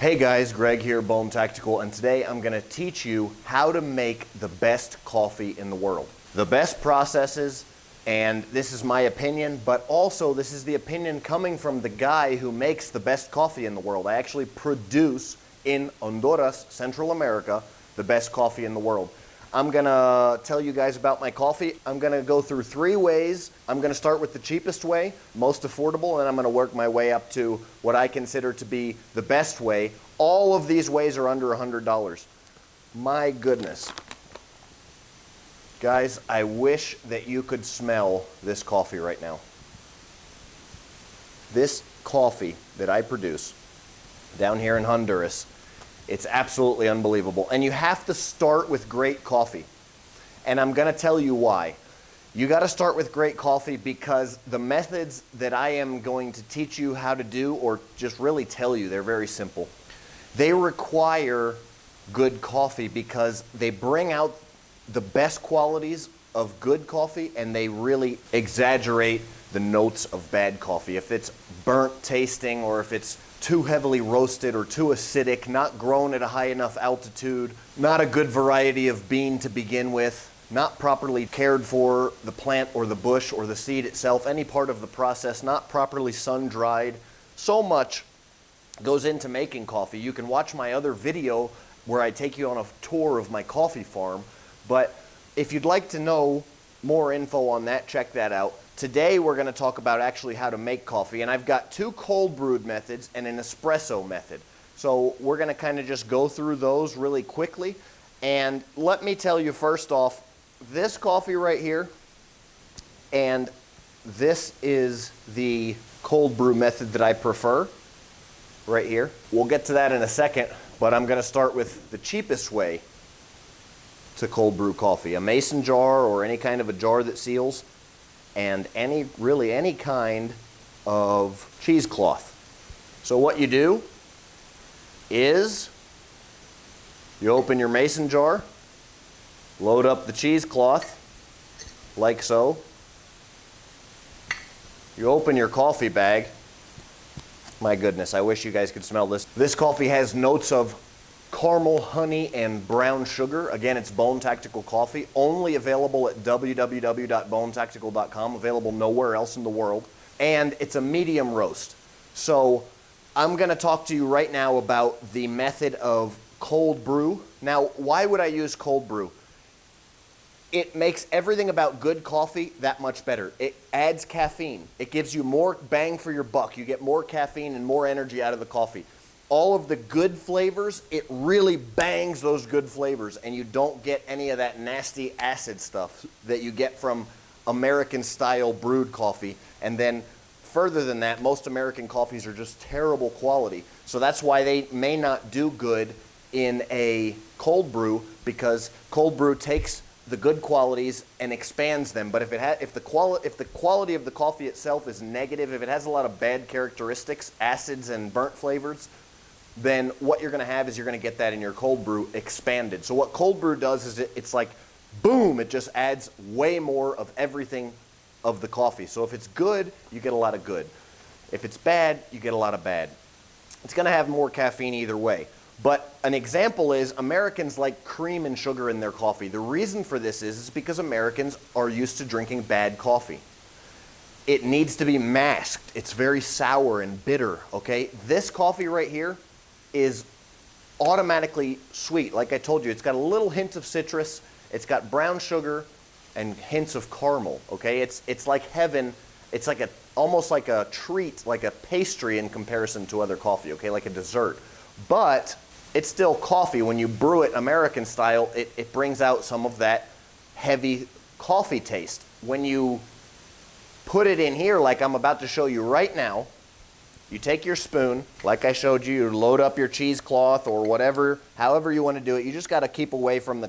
Hey guys, Greg here, Bone Tactical, and today I'm going to teach you how to make the best coffee in the world. The best processes, and this is my opinion, but also this is the opinion coming from the guy who makes the best coffee in the world. I actually produce in Honduras, Central America, the best coffee in the world. I'm gonna tell you guys about my coffee. I'm gonna go through 3 ways. I'm gonna start with the cheapest way, most affordable, and I'm gonna work my way up to what I consider to be the best way. All of these ways are under $100. My goodness. Guys, I wish that you could smell this coffee right now. This coffee that I produce down here in Honduras, it's absolutely unbelievable. And you have to start with great coffee. And I'm going to tell you why. You got to start with great coffee because the methods that I am going to teach you how to do, or just really tell you, they're very simple. They require good coffee because they bring out the best qualities of good coffee and they really exaggerate the notes of bad coffee. If it's burnt tasting, or if it's too heavily roasted or too acidic, not grown at a high enough altitude, not a good variety of bean to begin with, not properly cared for, the plant or the bush or the seed itself, any part of the process, not properly sun-dried. So much goes into making coffee. You can watch my other video where I take you on a tour of my coffee farm, but if you'd like to know more info on that, check that out. Today we're going to talk about actually how to make coffee, and I've got 2 cold brewed methods and an espresso method. So we're going to kind of just go through those really quickly. And let me tell you first off, this coffee right here, and this is the cold brew method that I prefer right here. We'll get to that in a second, but I'm going to start with the cheapest way to cold brew coffee. A mason jar or any kind of a jar that seals, and really any kind of cheesecloth. So what you do is you open your mason jar, load up the cheesecloth like so. You open your coffee bag. My goodness, I wish you guys could smell this. This coffee has notes of caramel, honey, and brown sugar. Again, it's Bone Tactical coffee, only available at www.bonetactical.com, available nowhere else in the world. And it's a medium roast. So I'm going to talk to you right now about the method of cold brew. Now, why would I use cold brew? It makes everything about good coffee that much better. It adds caffeine. It gives you more bang for your buck. You get more caffeine and more energy out of the coffee. All of the good flavors, it really bangs those good flavors, and you don't get any of that nasty acid stuff that you get from American-style brewed coffee. And then further than that, most American coffees are just terrible quality. So that's why they may not do good in a cold brew, because cold brew takes the good qualities and expands them. But if the quality of the coffee itself is negative, if it has a lot of bad characteristics, acids and burnt flavors, then what you're going to have is you're going to get that in your cold brew expanded. So what cold brew does is it's like, boom, it just adds way more of everything of the coffee. So if it's good, you get a lot of good. If it's bad, you get a lot of bad. It's going to have more caffeine either way. But an example is Americans like cream and sugar in their coffee. The reason for this is because Americans are used to drinking bad coffee. It needs to be masked. It's very sour and bitter, okay? This coffee right here is automatically sweet. Like I told you, it's got a little hint of citrus, it's got brown sugar, and hints of caramel, okay? It's like heaven. It's like almost like a treat, like a pastry in comparison to other coffee, okay? Like a dessert. But it's still coffee. When you brew it American style, it brings out some of that heavy coffee taste. When you put it in here, like I'm about to show you right now, you take your spoon, like I showed you, you load up your cheesecloth or whatever, however you want to do it. You just got to keep away from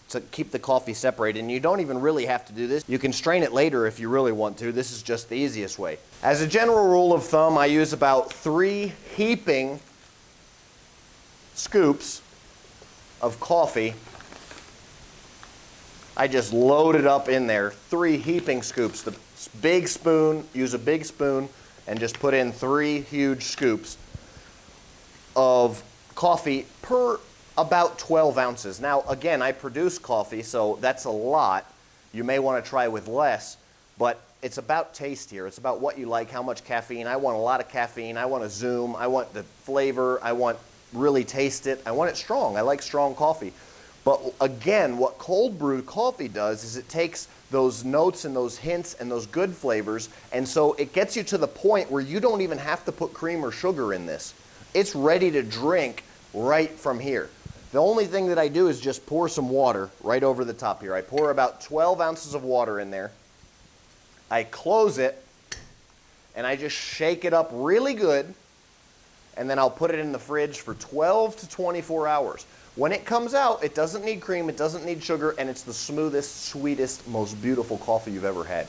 to keep the coffee separated. And you don't even really have to do this. You can strain it later if you really want to. This is just the easiest way. As a general rule of thumb, I use about 3 heaping scoops of coffee. I just load it up in there, 3 heaping scoops. The big spoon, use a big spoon, and just put in 3 huge scoops of coffee per about 12 ounces. Now, again, I produce coffee, so that's a lot. You may want to try with less, but it's about taste here. It's about what you like, how much caffeine. I want a lot of caffeine. I want to zoom. I want the flavor. I want really taste it. I want it strong. I like strong coffee. But again, what cold brewed coffee does is it takes those notes and those hints and those good flavors, and so it gets you to the point where you don't even have to put cream or sugar in this. It's ready to drink right from here. The only thing that I do is just pour some water right over the top here. I pour about 12 ounces of water in there. I close it, and I just shake it up really good, and then I'll put it in the fridge for 12 to 24 hours. When it comes out, it doesn't need cream, it doesn't need sugar, and it's the smoothest, sweetest, most beautiful coffee you've ever had.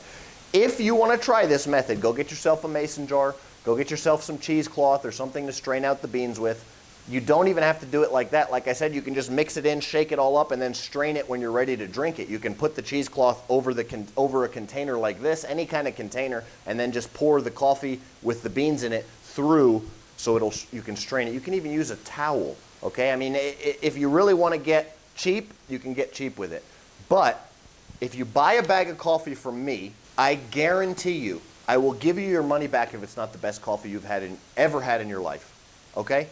If you want to try this method, go get yourself a mason jar, go get yourself some cheesecloth or something to strain out the beans with. You don't even have to do it like that. Like I said, you can just mix it in, shake it all up, and then strain it when you're ready to drink it. You can put the cheesecloth over a container like this, any kind of container, and then just pour the coffee with the beans in it through so you can strain it. You can even use a towel, okay? I mean, if you really want to get cheap, you can get cheap with it. But if you buy a bag of coffee from me, I guarantee you, I will give you your money back if it's not the best coffee you've ever had in your life, okay?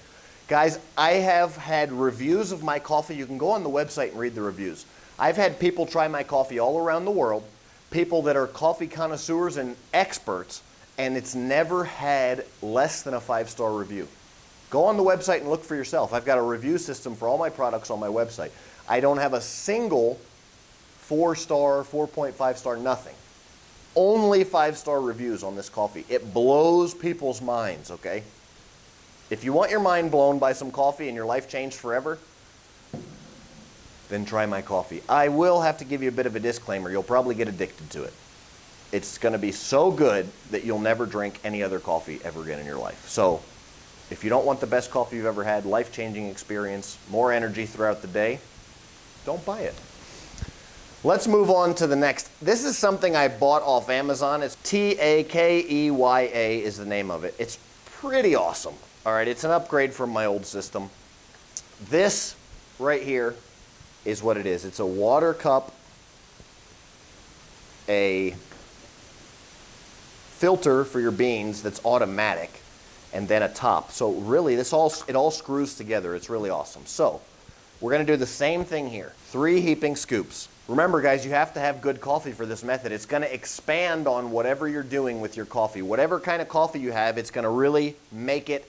Guys, I have had reviews of my coffee. You can go on the website and read the reviews. I've had people try my coffee all around the world, people that are coffee connoisseurs and experts, and it's never had less than a 5-star review. Go on the website and look for yourself. I've got a review system for all my products on my website. I don't have a single 4-star, 4.5-star, nothing. Only 5-star reviews on this coffee. It blows people's minds, okay? If you want your mind blown by some coffee and your life changed forever, then try my coffee. I will have to give you a bit of a disclaimer. You'll probably get addicted to it. It's going to be so good that you'll never drink any other coffee ever again in your life. So if you don't want the best coffee you've ever had, life-changing experience, more energy throughout the day, don't buy it. Let's move on to the next. This is something I bought off Amazon. It's Takeya is the name of it. It's pretty awesome. All right, it's an upgrade from my old system. This right here is what it is. It's a water cup, a filter for your beans that's automatic, and then a top. So really, it all screws together. It's really awesome. So we're going to do the same thing here. 3 heaping scoops. Remember, guys, you have to have good coffee for this method. It's going to expand on whatever you're doing with your coffee. Whatever kind of coffee you have, it's going to really make it.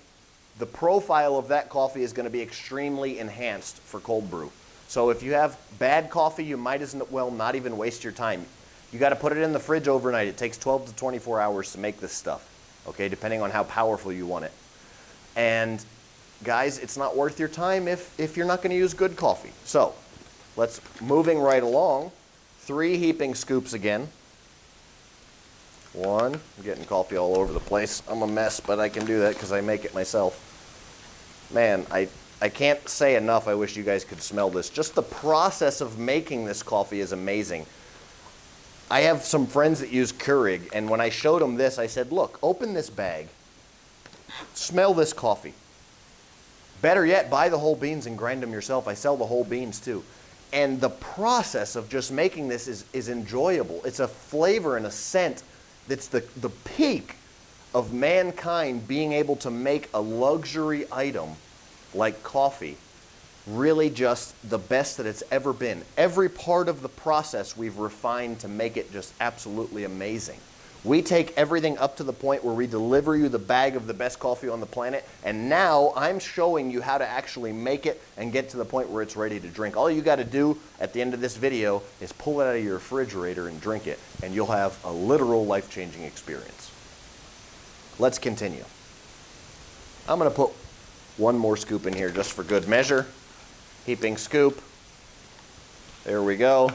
The profile of that coffee is going to be extremely enhanced for cold brew. So if you have bad coffee, you might as well not even waste your time. You got to put it in the fridge overnight. It takes 12 to 24 hours to make this stuff, okay, depending on how powerful you want it. And guys, it's not worth your time if you're not going to use good coffee. So let's moving right along. 3 heaping scoops again. 1, I'm getting coffee all over the place. I'm a mess, but I can do that because I make it myself. Man, I can't say enough. I wish you guys could smell this. Just the process of making this coffee is amazing. I have some friends that use Keurig, and when I showed them this, I said, look, open this bag. Smell this coffee. Better yet, buy the whole beans and grind them yourself. I sell the whole beans too. And the process of just making this is enjoyable. It's a flavor and a scent that's the peak of mankind being able to make a luxury item like coffee really just the best that it's ever been. Every part of the process we've refined to make it just absolutely amazing. We take everything up to the point where we deliver you the bag of the best coffee on the planet, and now I'm showing you how to actually make it and get to the point where it's ready to drink. All you got to do at the end of this video is pull it out of your refrigerator and drink it, and you'll have a literal life-changing experience. Let's continue. I'm going to put 1 more scoop in here just for good measure. Heaping scoop. There we go.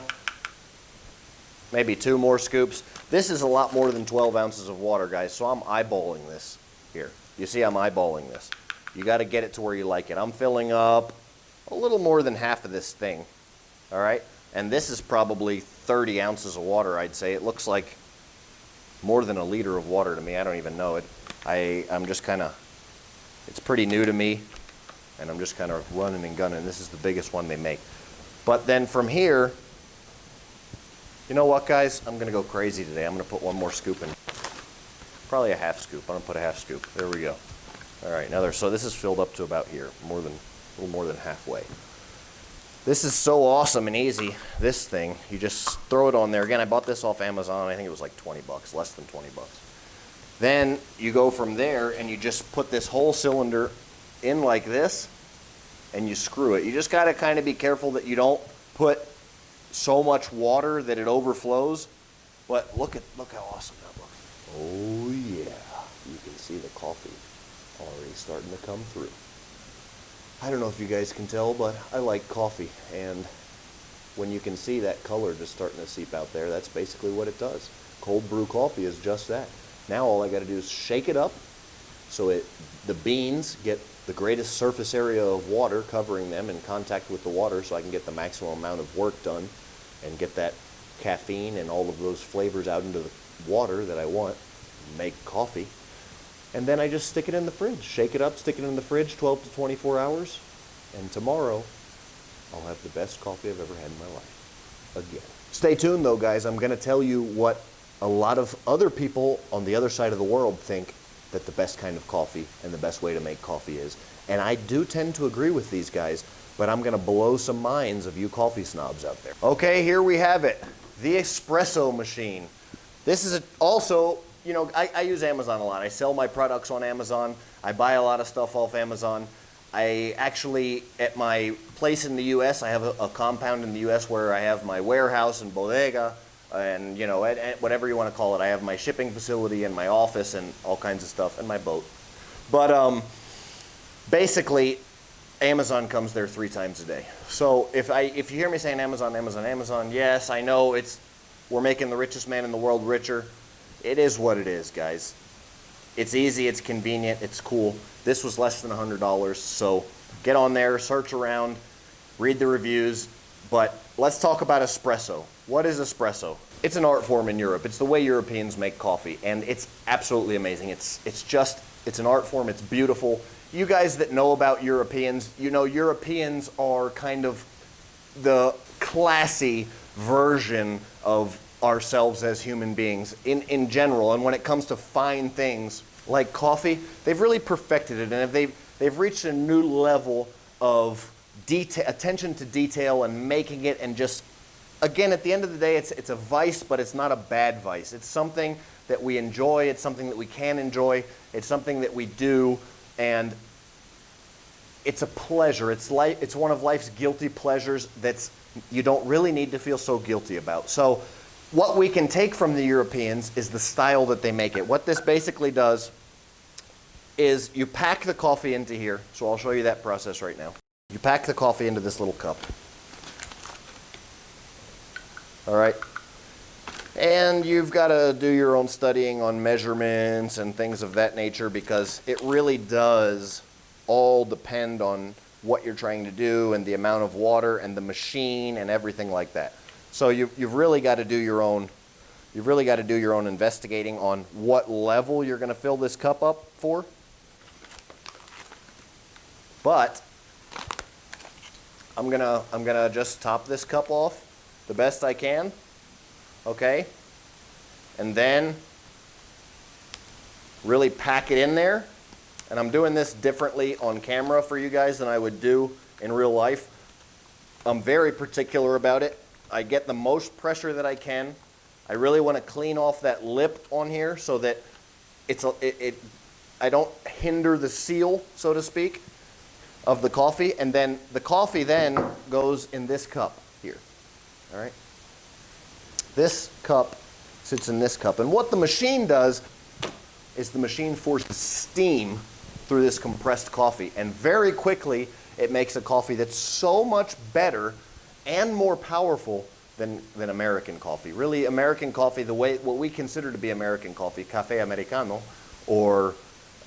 Maybe 2 more scoops. This is a lot more than 12 ounces of water, guys, so I'm eyeballing this here. You see I'm eyeballing this. You got to get it to where you like it. I'm filling up a little more than half of this thing, all right? And this is probably 30 ounces of water, I'd say. It looks like more than a liter of water to me. I don't even know it. I'm just kind of, it's pretty new to me. and I'm just kind of running and gunning. This is the biggest one they make. But then from here, you know what, guys? I'm going to go crazy today. I'm going to put one more scoop in. Probably a half scoop. I'm going to put a half scoop. There we go. All right, so this is filled up to about here, a little more than halfway. This is so awesome and easy, this thing. You just throw it on there. Again, I bought this off Amazon. I think it was like 20 bucks, less than 20 bucks. Then you go from there and you just put this whole cylinder in like this and you screw it. You just got to kind of be careful that you don't put so much water that it overflows. But look how awesome that looks. Oh yeah, you can see the coffee already starting to come through. I don't know if you guys can tell, but I like coffee, and when you can see that color just starting to seep out there, that's basically what it does. Cold brew coffee is just that. Now all I got to do is shake it up so the beans get the greatest surface area of water covering them in contact with the water, so I can get the maximum amount of work done and get that caffeine and all of those flavors out into the water that I want, make coffee. And then I just stick it in the fridge, shake it up, stick it in the fridge 12 to 24 hours, and tomorrow I'll have the best coffee I've ever had in my life, again. Stay tuned though, guys. I'm going to tell you what a lot of other people on the other side of the world think that the best kind of coffee and the best way to make coffee is. And I do tend to agree with these guys, but I'm going to blow some minds of you coffee snobs out there. Okay, here we have it, the espresso machine. This is also, you know, I use Amazon a lot. I sell my products on Amazon. I buy a lot of stuff off Amazon. I actually, at my place in the U.S., I have a compound in the U.S. where I have my warehouse and bodega and, you know, whatever you want to call it. I have my shipping facility and my office and all kinds of stuff and my boat. But basically, Amazon comes there 3 times a day. So if you hear me saying Amazon, Amazon, Amazon, yes, I know we're making the richest man in the world richer. It is what it is, guys. It's easy, it's convenient, it's cool. This was less than $100, so get on there, search around, read the reviews. But let's talk about espresso. What is espresso? It's an art form in Europe. It's the way Europeans make coffee, and it's absolutely amazing. It's an art form, it's beautiful. You guys that know about Europeans, you know Europeans are kind of the classy version of ourselves as human beings in general. And when it comes to fine things like coffee, they've really perfected it, and they've reached a new level of attention to detail and making it, and just, again, at the end of the day, it's a vice, but it's not a bad vice. It's something that we enjoy, it's something that we can enjoy, it's something that we do, and it's a pleasure. It's one of life's guilty pleasures that's you don't really need to feel so guilty about. So what we can take from the Europeans is the style that they make it. What this basically does is you pack the coffee into here. So I'll show you that process right now. You pack the coffee into this little cup. All right. And you've got to do your own studying on measurements and things of that nature, because it really does all depend on what you're trying to do and the amount of water and the machine and everything like that. So you've really got to do your own. You've really got to do your own investigating on what level you're going to fill this cup up for. But I'm gonna just top this cup off the best I can. Okay, and then really pack it in there. And I'm doing this differently on camera for you guys than I would do in real life. I'm very particular about it. I get the most pressure that I can. I really want to clean off that lip on here so that I don't hinder the seal, so to speak, of the coffee. And then the coffee then goes in this cup here. All right. This cup sits in this cup. And what the machine does is the machine forces steam through this compressed coffee. And very quickly, it makes a coffee that's so much better and more powerful than American coffee. Really, American coffee, what we consider to be American coffee, café americano, or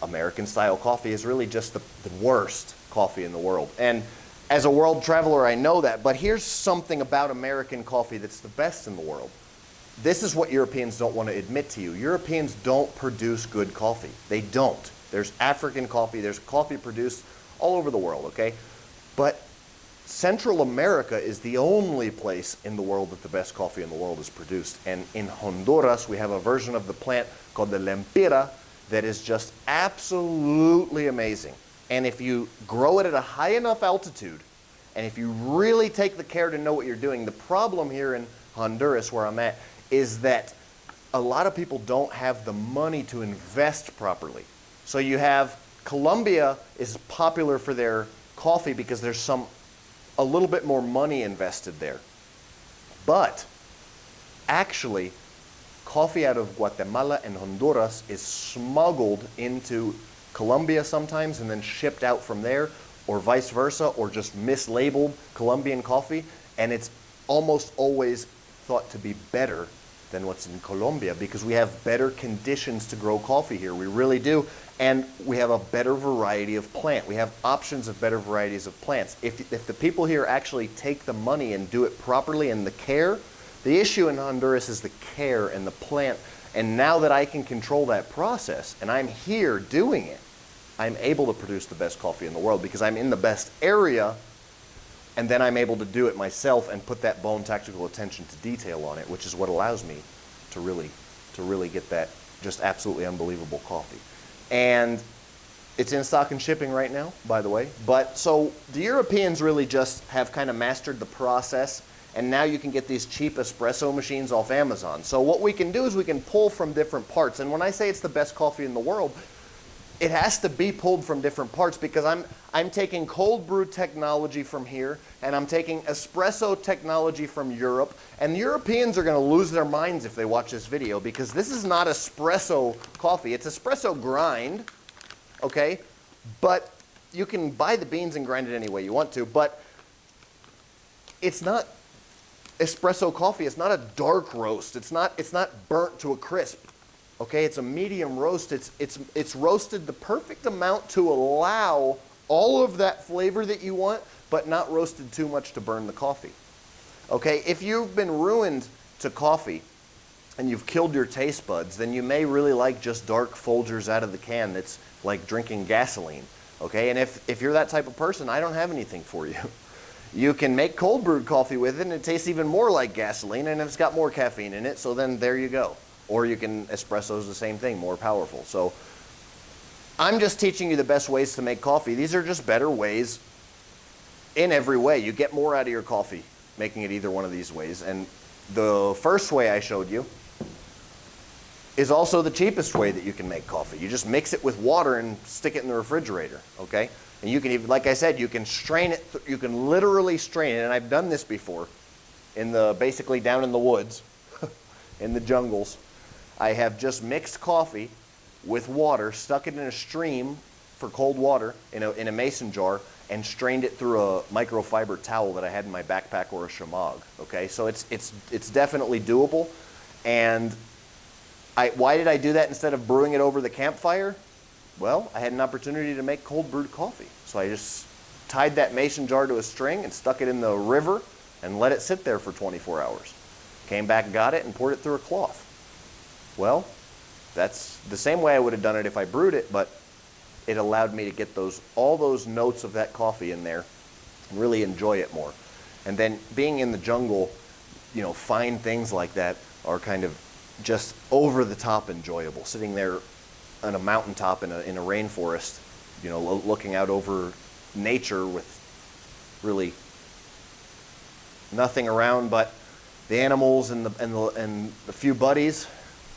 American style coffee, is really just the worst coffee in the world. And as a world traveler, I know that. But here's something about American coffee that's the best in the world. This is what Europeans don't want to admit to you. Europeans don't produce good coffee. They don't. There's African coffee. There's coffee produced all over the world, okay? But Central America is the only place in the world that the best coffee in the world is produced. And in Honduras, we have a version of the plant called the Lempira that is just absolutely amazing. And if you grow it at a high enough altitude, and if you really take the care to know what you're doing, the problem here in Honduras, where I'm at, is that a lot of people don't have the money to invest properly. So you have Colombia is popular for their coffee because there's a little bit more money invested there. But actually, coffee out of Guatemala and Honduras is smuggled into Colombia sometimes and then shipped out from there, or vice versa, or just mislabeled Colombian coffee, and it's almost always thought to be better than what's in Colombia because we have better conditions to grow coffee here. We really do. And we have a better variety of plant. We have options of better varieties of plants. If the people here actually take the money and do it properly and the care, the issue in Honduras is the care and the plant. And now that I can control that process and I'm here doing it, I'm able to produce the best coffee in the world because I'm in the best area, and then I'm able to do it myself and put that bone tactical attention to detail on it, which is what allows me to really get that just absolutely unbelievable coffee. And it's in stock and shipping right now, by the way. But so the Europeans really just have kind of mastered the process, and now you can get these cheap espresso machines off Amazon. So what we can do is we can pull from different parts. And when I say it's the best coffee in the world, it has to be pulled from different parts because I'm taking cold brew technology from here, and I'm taking espresso technology from Europe, and the Europeans are going to lose their minds if they watch this video because this is not espresso coffee. It's espresso grind, okay? But you can buy the beans and grind it any way you want to, but it's not espresso coffee. It's not a dark roast. It's not burnt to a crisp. Okay, it's a medium roast. It's roasted the perfect amount to allow all of that flavor that you want, but not roasted too much to burn the coffee. Okay, if you've been ruined to coffee and you've killed your taste buds, then you may really like just dark Folgers out of the can that's like drinking gasoline. Okay, and if you're that type of person, I don't have anything for you. You can make cold brewed coffee with it and it tastes even more like gasoline and it's got more caffeine in it, so then there you go. Or you can, espresso is the same thing, more powerful. So I'm just teaching you the best ways to make coffee. These are just better ways in every way. You get more out of your coffee making it either one of these ways. And the first way I showed you is also the cheapest way that you can make coffee. You just mix it with water and stick it in the refrigerator, okay? And you can even, like I said, you can strain it, you can literally strain it, and I've done this before basically down in the woods, in the jungles. I have just mixed coffee with water, stuck it in a stream for cold water in a mason jar, and strained it through a microfiber towel that I had in my backpack or a shamag. Okay, so it's definitely doable. And why did I do that instead of brewing it over the campfire? Well, I had an opportunity to make cold brewed coffee, so I just tied that mason jar to a string and stuck it in the river and let it sit there for 24 hours. Came back, got it, and poured it through a cloth. Well, that's the same way I would have done it if I brewed it, but it allowed me to get all those notes of that coffee in there and really enjoy it more. And then being in the jungle, you know, fine things like that are kind of just over the top enjoyable. Sitting there on a mountaintop in a rainforest, you know, looking out over nature with really nothing around but the animals and the few buddies.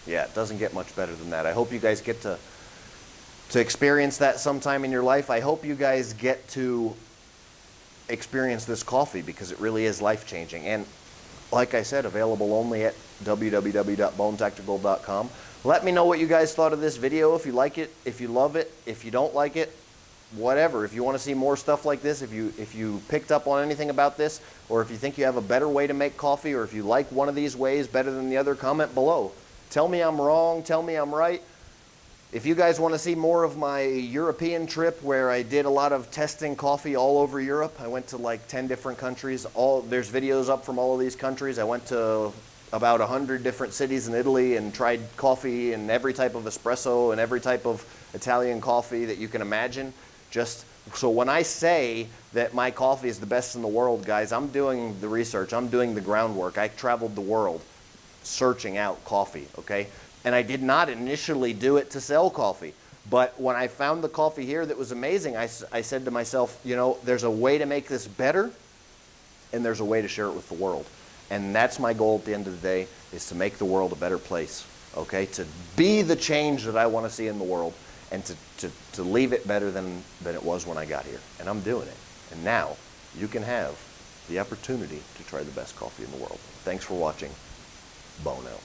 Yeah, it doesn't get much better than that. I hope you guys get to experience that sometime in your life. I hope you guys get to experience this coffee because it really is life-changing. And like I said, available only at www.bonetactical.com. Let me know what you guys thought of this video, if you like it, if you love it, if you don't like it, whatever. If you want to see more stuff like this, if you picked up on anything about this, or if you think you have a better way to make coffee, or if you like one of these ways better than the other, comment below. Tell me I'm wrong, tell me I'm right. If you guys want to see more of my European trip where I did a lot of testing coffee all over Europe, I went to like 10 different countries. There's videos up from all of these countries. I went to about 100 different cities in Italy and tried coffee and every type of espresso and every type of Italian coffee that you can imagine, just So when I say that my coffee is the best in the world, guys, I'm doing the research. I'm doing the groundwork. I traveled the world searching out coffee, okay? And I did not initially do it to sell coffee. But when I found the coffee here that was amazing, I said to myself, you know, there's a way to make this better, and there's a way to share it with the world. And that's my goal at the end of the day, is to make the world a better place, okay? To be the change that I want to see in the world, and to leave it better than it was when I got here. And I'm doing it. And now you can have the opportunity to try the best coffee in the world. Thanks for watching. Bono.